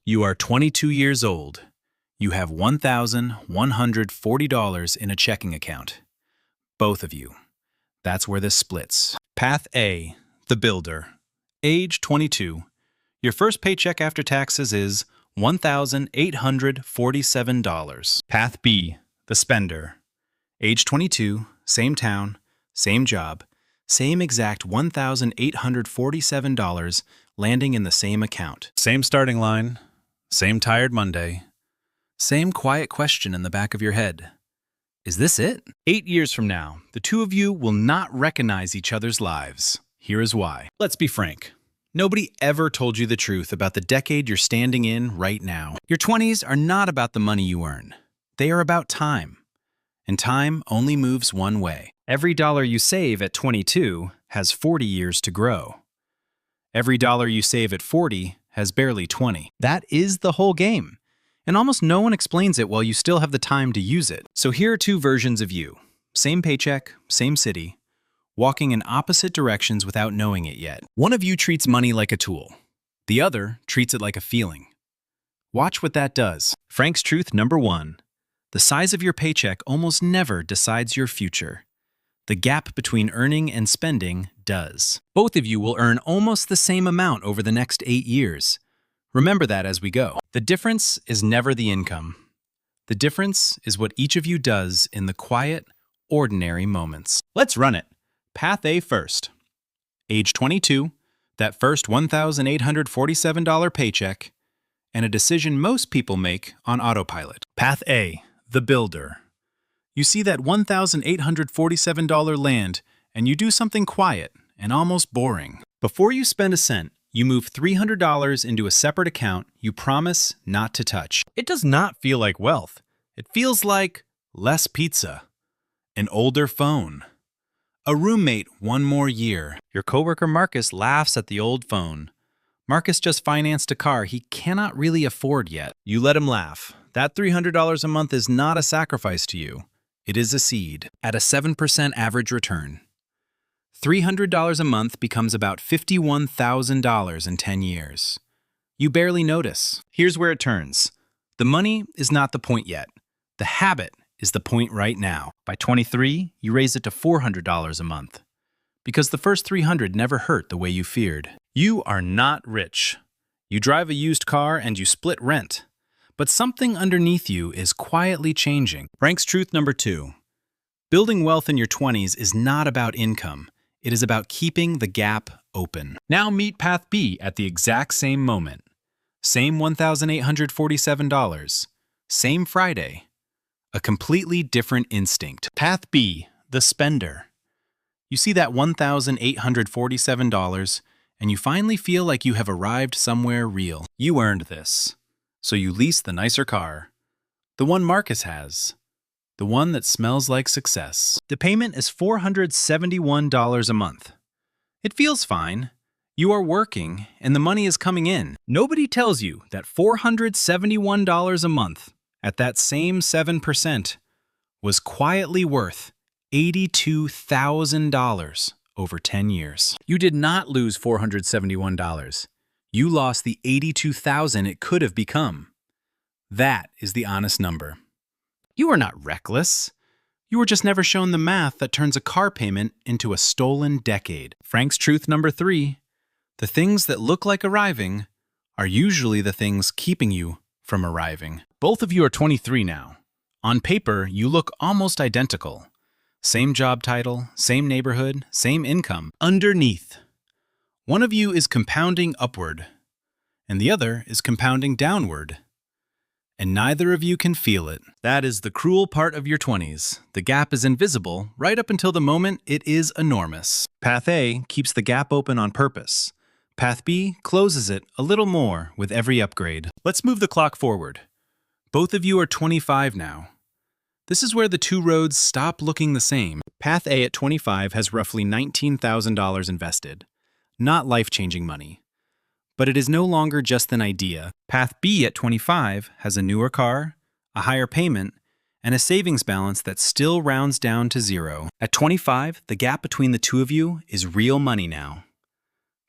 You are 22 years old. You have $1,140 in a checking account. Both of you. That's where this splits. Path A, the builder. Age 22. Your first paycheck after taxes is $1,847. Path B, the spender. Age 22, same town, same job, same exact $1,847 landing in the same account. Same starting line, same tired Monday, same quiet question in the back of your head. Is this it? 8 years from now, the two of you will not recognize each other's lives. Here is why. Let's be frank. Nobody ever told you the truth about the decade you're standing in right now. Your 20s are not about the money you earn. They are about time. And time only moves one way. Every dollar you save at 22 has 40 years to grow. Every dollar you save at 40 has barely 20. That is the whole game. And almost no one explains it while you still have the time to use it. So here are two versions of you. Same paycheck, same city, walking in opposite directions without knowing it yet. One of you treats money like a tool. The other treats it like a feeling. Watch what that does. Frank's truth number 1. The size of your paycheck almost never decides your future. The gap between earning and spending does. Both of you will earn almost the same amount over the next 8 years. Remember that as we go. The difference is never the income. The difference is what each of you does in the quiet, ordinary moments. Let's run it. Path A first. Age 22, that first $1,847 paycheck, and a decision most people make on autopilot. Path A, the builder. You see that $1,847 land, and you do something quiet and almost boring. Before you spend a cent, you move $300 into a separate account you promise not to touch. It does not feel like wealth. It feels like less pizza, an older phone, a roommate one more year. Your coworker Marcus laughs at the old phone. Marcus just financed a car he cannot really afford yet. You let him laugh. That $300 a month is not a sacrifice to you. It is a seed at a 7% average return. $300 a month becomes about $51,000 in 10 years. You barely notice. Here's where it turns. The money is not the point yet. The habit is the point right now. By 23, you raise it to $400 a month. Because the first $300 never hurt the way you feared. You are not rich. You drive a used car and you split rent. But something underneath you is quietly changing. Frank's truth number 2. Building wealth in your 20s is not about income. It is about keeping the gap open. Now meet Path B at the exact same moment. Same $1,847. Same Friday. A completely different instinct. Path B, the spender. You see that $1,847, and you finally feel like you have arrived somewhere real. You earned this. So you lease the nicer car. The one Marcus has. The one that smells like success. The payment is $471 a month. It feels fine. You are working, and the money is coming in. Nobody tells you that $471 a month, at that same 7%, was quietly worth $82,000 over 10 years. You did not lose $471. You lost the $82,000 it could have become. That is the honest number. You are not reckless. You were just never shown the math that turns a car payment into a stolen decade. Frank's truth number 3. The things that look like arriving are usually the things keeping you from arriving. Both of you are 23 now. On paper, you look almost identical. Same job title, same neighborhood, same income. Underneath, one of you is compounding upward, and the other is compounding downward. And neither of you can feel it. That is the cruel part of your 20s. The gap is invisible right up until the moment it is enormous. Path A keeps the gap open on purpose. Path B closes it a little more with every upgrade. Let's move the clock forward. Both of you are 25 now. This is where the two roads stop looking the same. Path A at 25 has roughly $19,000 invested. Not life-changing money. But it is no longer just an idea. Path B at 25 has a newer car, a higher payment, and a savings balance that still rounds down to zero. At 25, the gap between the two of you is real money now.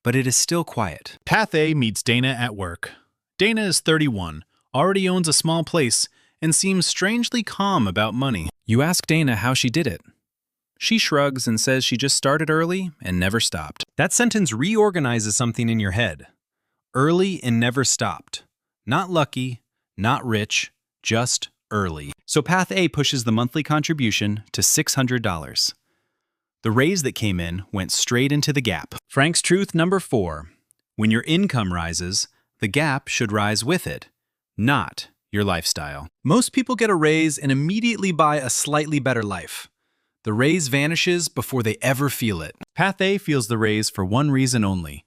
But it is still quiet. Path A meets Dana at work. Dana is 31, already owns a small place, and seems strangely calm about money. You ask Dana how she did it. She shrugs and says she just started early and never stopped. That sentence reorganizes something in your head. Early and never stopped. Not lucky, not rich, just early. So Path A pushes the monthly contribution to $600. The raise that came in went straight into the gap. Frank's truth number 4. When your income rises, the gap should rise with it, not your lifestyle. Most people get a raise and immediately buy a slightly better life. The raise vanishes before they ever feel it. Path A feels the raise for one reason only.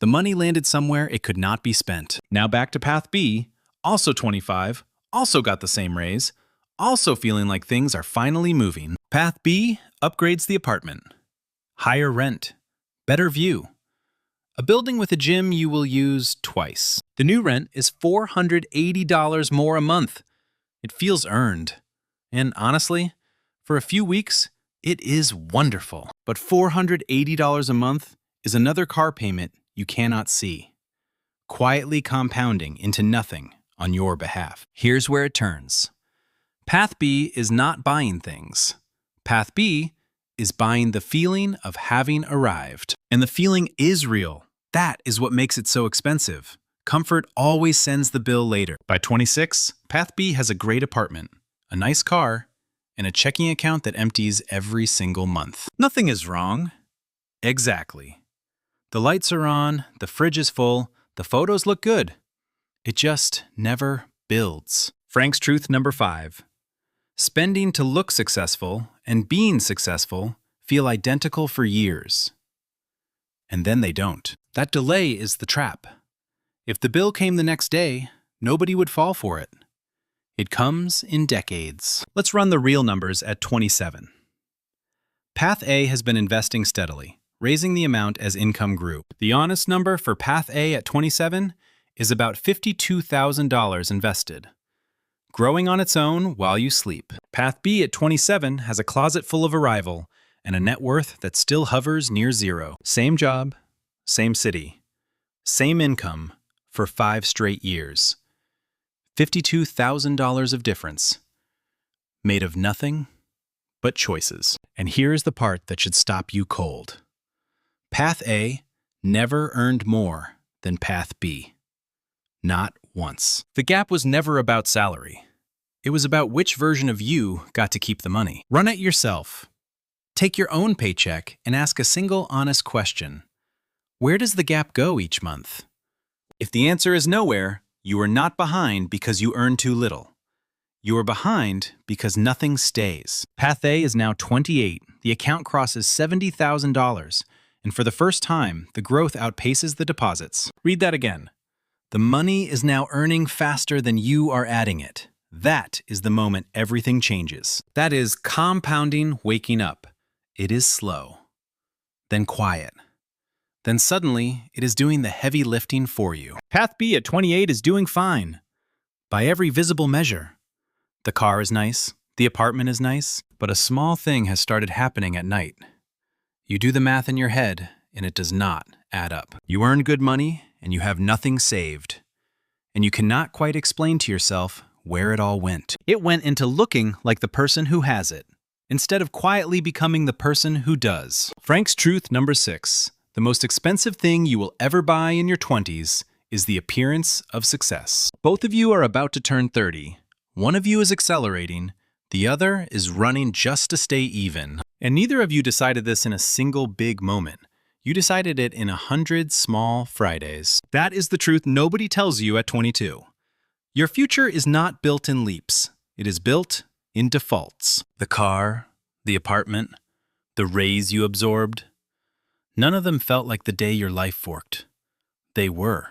The money landed somewhere it could not be spent. Now back to Path B, also 25, also got the same raise, also feeling like things are finally moving. Path B upgrades the apartment. Higher rent. Better view. A building with a gym you will use twice. The new rent is $480 more a month. It feels earned. And honestly, for a few weeks, it is wonderful. But $480 a month is another car payment you cannot see, quietly compounding into nothing on your behalf. Here's where it turns. Path B is not buying things. Path B is buying the feeling of having arrived. And the feeling is real. That is what makes it so expensive. Comfort always sends the bill later. By 26, Path B has a great apartment, a nice car, and a checking account that empties every single month. Nothing is wrong. Exactly. The lights are on, the fridge is full, the photos look good. It just never builds. Frank's truth number 5. Spending to look successful and being successful feel identical for years. And then they don't. That delay is the trap. If the bill came the next day, nobody would fall for it. It comes in decades. Let's run the real numbers at 27. Path A has been investing steadily, raising the amount as income grew. The honest number for Path A at 27 is about $52,000 invested, growing on its own while you sleep. Path B at 27 has a closet full of arrival and a net worth that still hovers near zero. Same job, same city, same income for 5 straight years. $52,000 of difference, made of nothing but choices. And here's the part that should stop you cold. Path A never earned more than Path B. Not once. The gap was never about salary. It was about which version of you got to keep the money. Run it yourself. Take your own paycheck and ask a single honest question. Where does the gap go each month? If the answer is nowhere, you are not behind because you earn too little. You are behind because nothing stays. Path A is now 28. The account crosses $70,000. And for the first time, the growth outpaces the deposits. Read that again. The money is now earning faster than you are adding it. That is the moment everything changes. That is compounding waking up. It is slow, then quiet. Then suddenly, it is doing the heavy lifting for you. Path B at 28 is doing fine. By every visible measure. The car is nice, the apartment is nice, but a small thing has started happening at night. You do the math in your head, and it does not add up. You earn good money, and you have nothing saved. And you cannot quite explain to yourself where it all went. It went into looking like the person who has it, instead of quietly becoming the person who does. Frank's truth number 6. The most expensive thing you will ever buy in your 20s is the appearance of success. Both of you are about to turn 30. One of you is accelerating, the other is running just to stay even. And neither of you decided this in a single big moment. You decided it in 100 small Fridays. That is the truth nobody tells you at 22. Your future is not built in leaps. It is built in defaults. The car, the apartment, the raise you absorbed. None of them felt like the day your life forked. They were.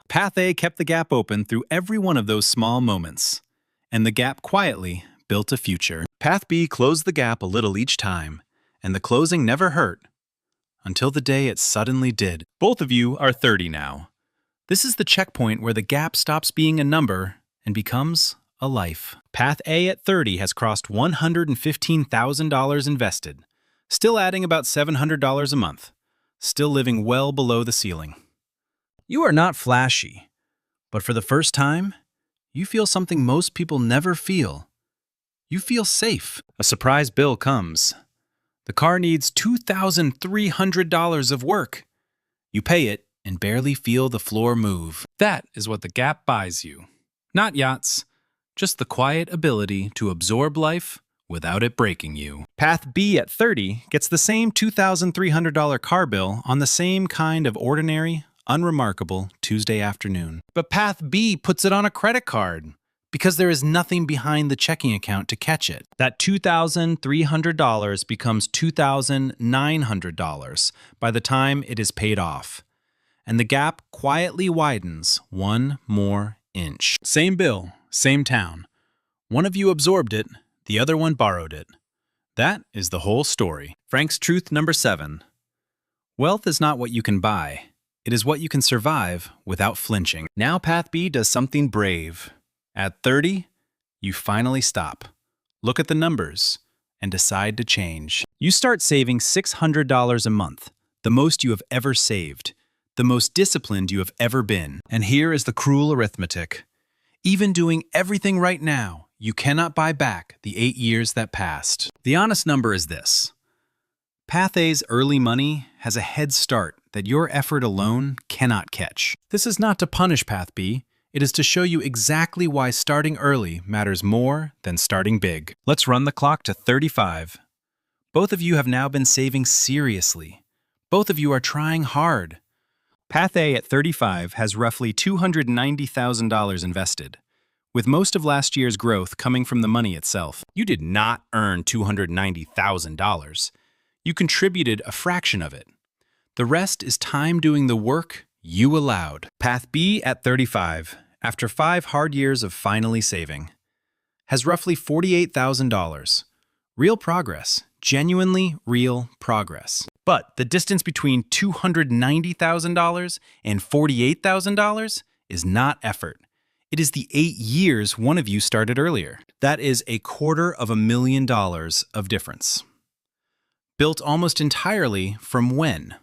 Path A kept the gap open through every one of those small moments. And the gap quietly built a future. Path B closed the gap a little each time, and the closing never hurt. Until the day it suddenly did. Both of you are 30 now. This is the checkpoint where the gap stops being a number and becomes a life. Path A at 30 has crossed $115,000 invested, still adding about $700 a month, still living well below the ceiling. You are not flashy, But for the first time, you feel something most people never feel. You feel safe. A surprise bill comes. The car needs $2,300 of work. You pay it and barely feel the floor move. That is what the Gap buys you. Not yachts, just the quiet ability to absorb life without it breaking you. Path B at 30 gets the same $2,300 car bill on the same kind of ordinary, unremarkable Tuesday afternoon. But Path B puts it on a credit card because there is nothing behind the checking account to catch it. That $2,300 becomes $2,900 by the time it is paid off. And the gap quietly widens one more inch. Same bill, same town. One of you absorbed it, the other one borrowed it. That is the whole story. Frank's truth number 7. Wealth is not what you can buy. It is what you can survive without flinching. Now Path B does something brave. At 30, you finally stop, look at the numbers, and decide to change. You start saving $600 a month, the most you have ever saved, the most disciplined you have ever been. And here is the cruel arithmetic. Even doing everything right now, you cannot buy back the 8 years that passed. The honest number is this. Path A's early money has a head start that your effort alone cannot catch. This is not to punish Path B. It is to show you exactly why starting early matters more than starting big. Let's run the clock to 35. Both of you have now been saving seriously. Both of you are trying hard. Path A at 35 has roughly $290,000 invested, with most of last year's growth coming from the money itself. You did not earn $290,000. You contributed a fraction of it. The rest is time doing the work you allowed. Path B at 35, after 5 hard years of finally saving, has roughly $48,000. Real progress, genuinely real progress. But the distance between $290,000 and $48,000 is not effort. It is the 8 years one of you started earlier. That is $250,000 of difference. Built almost entirely from when,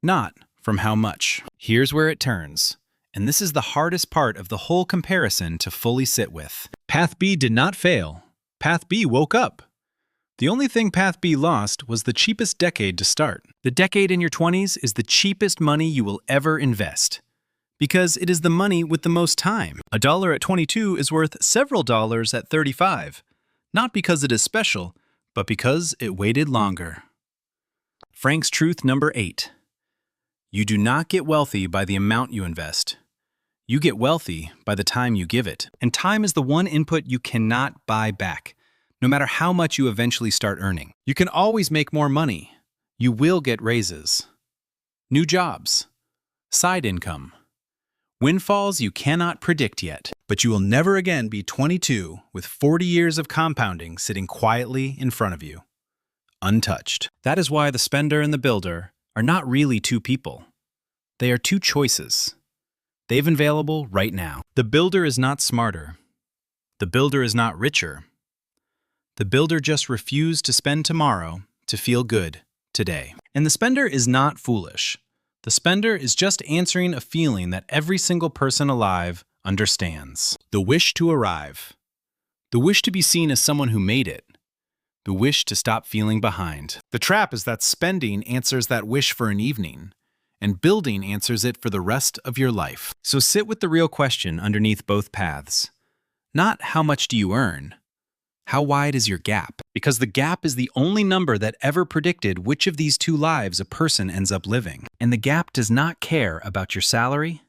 not from how much. Here's where it turns, and this is the hardest part of the whole comparison to fully sit with. Path B did not fail. Path B woke up. The only thing Path B lost was the cheapest decade to start. The decade in your 20s is the cheapest money you will ever invest, because it is the money with the most time. $1 at 22 is worth several dollars at 35, not because it is special, but because it waited longer. Frank's truth number 8. You do not get wealthy by the amount you invest. You get wealthy by the time you give it. And time is the one input you cannot buy back, no matter how much you eventually start earning. You can always make more money. You will get raises, new jobs, side income, windfalls you cannot predict yet. But you will never again be 22 with 40 years of compounding sitting quietly in front of you, untouched. That is why the spender and the builder are not really two people. They are two choices. They've available right now. The builder is not smarter. The builder is not richer. The builder just refused to spend tomorrow to feel good today. And the spender is not foolish. The spender is just answering a feeling that every single person alive understands. The wish to arrive. The wish to be seen as someone who made it. The wish to stop feeling behind. The trap is that spending answers that wish for an evening, and building answers it for the rest of your life. So sit with the real question underneath both paths. Not how much do you earn? How wide is your gap? Because the gap is the only number that ever predicted which of these two lives a person ends up living. And the gap does not care about your salary,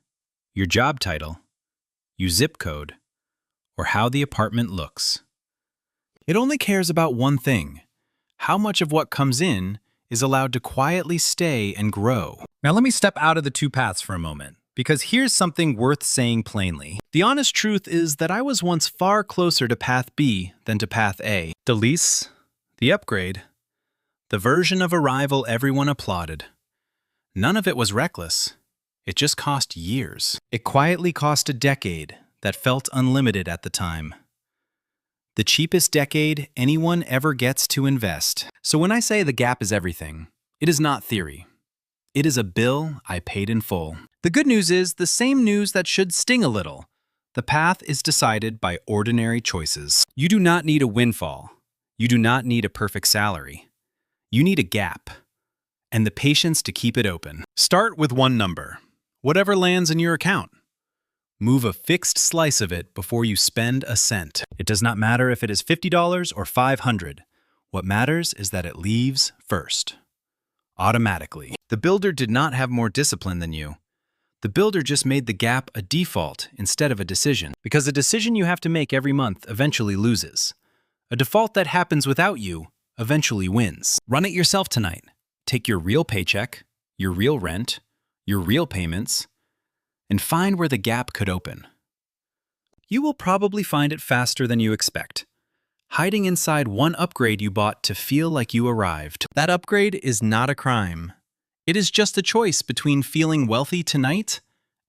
your job title, your zip code, or how the apartment looks. It only cares about one thing: how much of what comes in is allowed to quietly stay and grow. Now let me step out of the two paths for a moment, because here's something worth saying plainly. The honest truth is that I was once far closer to Path B than to Path A. The lease, the upgrade, the version of arrival everyone applauded. None of it was reckless. It just cost years. It quietly cost a decade that felt unlimited at the time. The cheapest decade anyone ever gets to invest. So when I say the gap is everything, it is not theory. It is a bill I paid in full. The good news is the same news that should sting a little. The path is decided by ordinary choices. You do not need a windfall. You do not need a perfect salary. You need a gap and the patience to keep it open. Start with one number, whatever lands in your account. Move a fixed slice of it before you spend a cent. It does not matter if it is $50 or $500. What matters is that it leaves first. Automatically. The builder did not have more discipline than you. The builder just made the gap a default instead of a decision, because a decision you have to make every month eventually loses. A default that happens without you eventually wins. Run it yourself tonight. Take your real paycheck, your real rent, your real payments, and find where the gap could open. You will probably find it faster than you expect, hiding inside one upgrade you bought to feel like you arrived. That upgrade is not a crime. It is just a choice between feeling wealthy tonight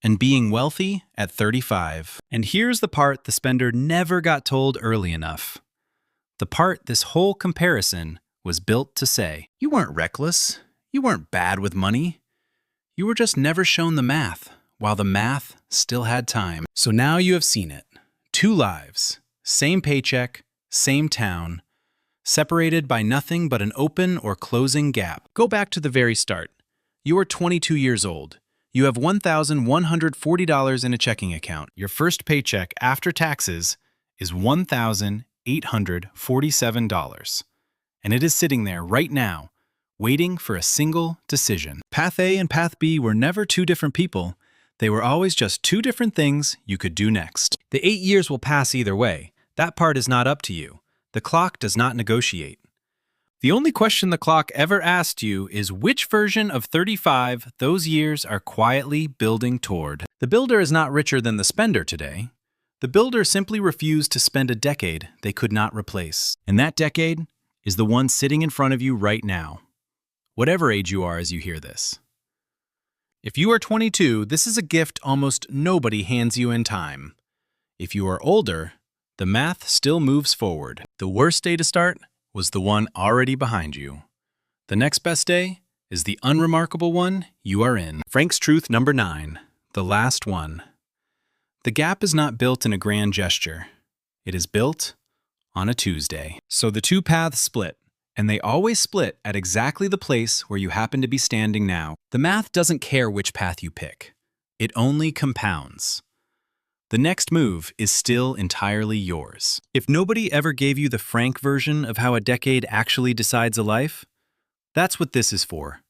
and being wealthy at 35. And here's the part the spender never got told early enough. The part this whole comparison was built to say. You weren't reckless. You weren't bad with money. You were just never shown the math, while the math still had time. So now you have seen it. 2 lives, same paycheck, same town, separated by nothing but an open or closing gap. Go back to the very start. You are 22 years old. You have $1,140 in a checking account. Your first paycheck after taxes is $1,847. And it is sitting there right now, waiting for a single decision. Path A and Path B were never two different people. They were always just 2 different things you could do next. The 8 years will pass either way. That part is not up to you. The clock does not negotiate. The only question the clock ever asked you is which version of 35 those years are quietly building toward. The builder is not richer than the spender today. The builder simply refused to spend a decade they could not replace. And that decade is the one sitting in front of you right now, whatever age you are as you hear this. If you are 22, this is a gift almost nobody hands you in time. If you are older, the math still moves forward. The worst day to start was the one already behind you. The next best day is the unremarkable one you are in. Frank's truth number 9, the last one. The gap is not built in a grand gesture. It is built on a Tuesday. So the 2 paths split, and they always split at exactly the place where you happen to be standing now. The math doesn't care which path you pick. It only compounds. The next move is still entirely yours. If nobody ever gave you the Frank version of how a decade actually decides a life, that's what this is for.